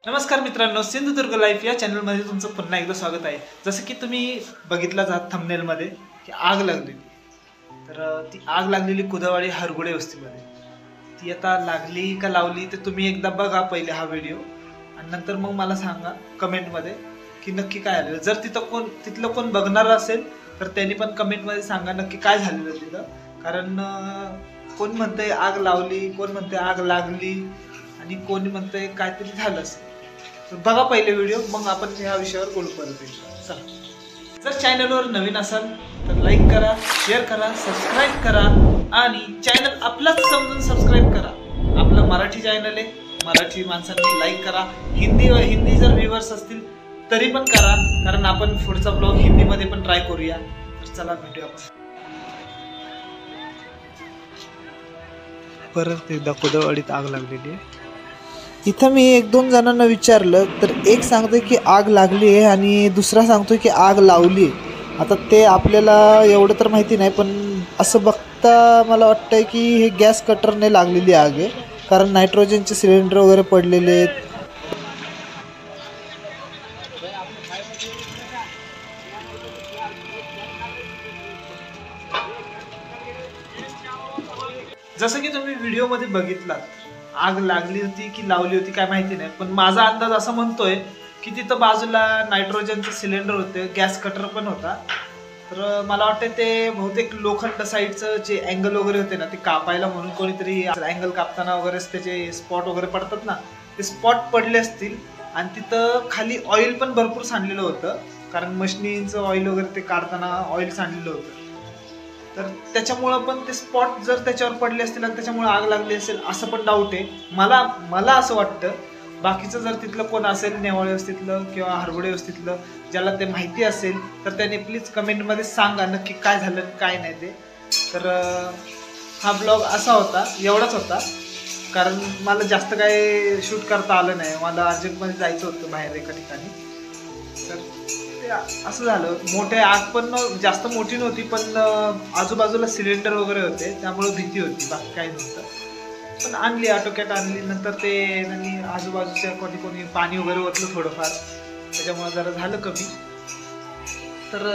नमस्कार मित्रांनो, सिंधुदुर्ग लाईफ या चॅनलमध्ये तुमचं पुन्हा एकदा स्वागत आहे। जसं की तुम्ही बघितलाच आहात थंबनेलमध्ये की आग लागलेली, तर ती आग लागलेली कुदवाडी हरगुडे वस्तीमध्ये। ती आता लागली का लावली ते तुम्ही एकदा बघा पहिले हा व्हिडिओ, आणि नंतर मग मला सांगा कमेंटमध्ये की नक्की काय आलेलं। जर तिथलं कोण बघणार असेल तर त्यांनी पण कमेंटमध्ये सांगा नक्की काय झालेलं तिथं। कारण कोण म्हणतंय आग लावली, कोण म्हणतंय आग लागली, आणि कोणी म्हणतंय काहीतरी झालं असेल। तर बघा पहिले व्हिडिओ, मग आपण ह्या विषयावर बोलू परत येऊ। चला, जर चॅनलवर नवीन असाल तर लाईक करा, शेअर करा, सबस्क्राईब करा, आणि चॅनल आपलाच समजून सबस्क्राईब करा। आपलं मराठी चॅनल आहे, मराठी माणसांनी लाईक करा। हिंदी जर व्ह्यूअर्स असतील तरी पण करा, कारण आपण पुढचा ब्लॉग हिंदीमध्ये पण ट्राय करूया। तर चला भेटूया आपण परत एकदा कुदवाडीत आग लागलेली आहे। इथं मी एक दोन जणांना विचारलं तर एक सांगतोय की आग लागली आहे आणि दुसरा सांगतोय की आग लावली। आता ते आपल्याला एवढं तर माहिती नाही, पण असं बघता मला वाटतंय की हे गॅस कटरने लागलेली आग आहे, कारण नायट्रोजनचे सिलेंडर वगैरे पडलेले आहेत। जसं की तुम्ही व्हिडिओमध्ये बघितलात, आग लागली होती की लावली होती काय माहिती नाही, पण माझा अंदाज असा म्हणतोय की तिथं बाजूला नायट्रोजनचे सिलेंडर होते, गॅस कटर पण होता। तर मला वाटतं ते बहुतेक लोखंड साईडचं जे अँगल वगैरे होते ना ते कापायला म्हणून कोणीतरी अँगल कापताना वगैरे त्याचे स्पॉट वगैरे पडतात ना, ते स्पॉट पडले असतील। आणि तिथं खाली ऑइल पण भरपूर सांडलेलं होतं, कारण मशिनीचं ऑइल वगैरे ते काढताना ऑइल सांडलेलं होतं। तर त्याच्यामुळं पण ते स्पॉट जर त्याच्यावर पडले असतील आणि त्याच्यामुळे आग लागली असेल असं पण डाऊट आहे मला असं वाटतं। बाकीचं जर तिथलं कोण असेल नेवाळे वस्तीतलं किंवा हरगुडे वस्तीतलं ज्याला ते माहिती असेल तर त्याने प्लीज कमेंटमध्ये सांगा नक्की काय झालं काय नाही ते। तर हा ब्लॉग असा होता, एवढाच होता, कारण मला जास्त काय शूट करता आलं नाही, मला अर्जंटमध्ये जायचं होतं बाहेर एका ठिकाणी। तर असं झालं, मोठे आग पण जास्त मोठी नव्हती, पण आजूबाजूला सिलेंडर वगैरे होते त्यामुळे भीती होती, बाकी काही नव्हतं। पण आणली, आटोक्यात आणली। नंतर ते त्यांनी आजूबाजूच्या कोणी पाणी वगैरे ओतलं थोडंफार, त्याच्यामुळे जरा झालं कमी। तर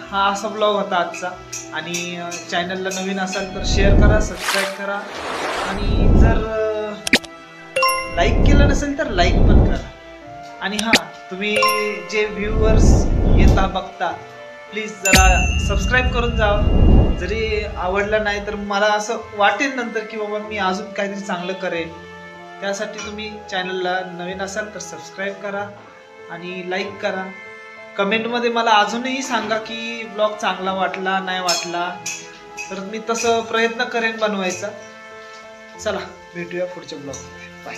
हा असा ब्लॉग होता आजचा, आणि चॅनलला नवीन असाल तर शेअर करा, सबस्क्राईब करा, आणि जर लाईक केलं नसेल तर लाईक पण करा। आणि हां, तुम्ही जे व्ह्यूअर्स येता बघता प्लीज जरा सबस्क्राईब करून जा। जरी आवडलं नाही तर मला असं वाटेल नंतर की बाबा मी अजून काहीतरी चांगलं करेन, त्यासाठी तुम्ही चॅनलला नवीन असाल तर सबस्क्राईब करा आणि लाईक करा। कमेंटमध्ये मला अजूनही सांगा की ब्लॉग चांगला वाटला नाही वाटला, तर मी तसं प्रयत्न करेन बनवायचा। चला भेटूया पुढच्या ब्लॉगमध्ये, बाय।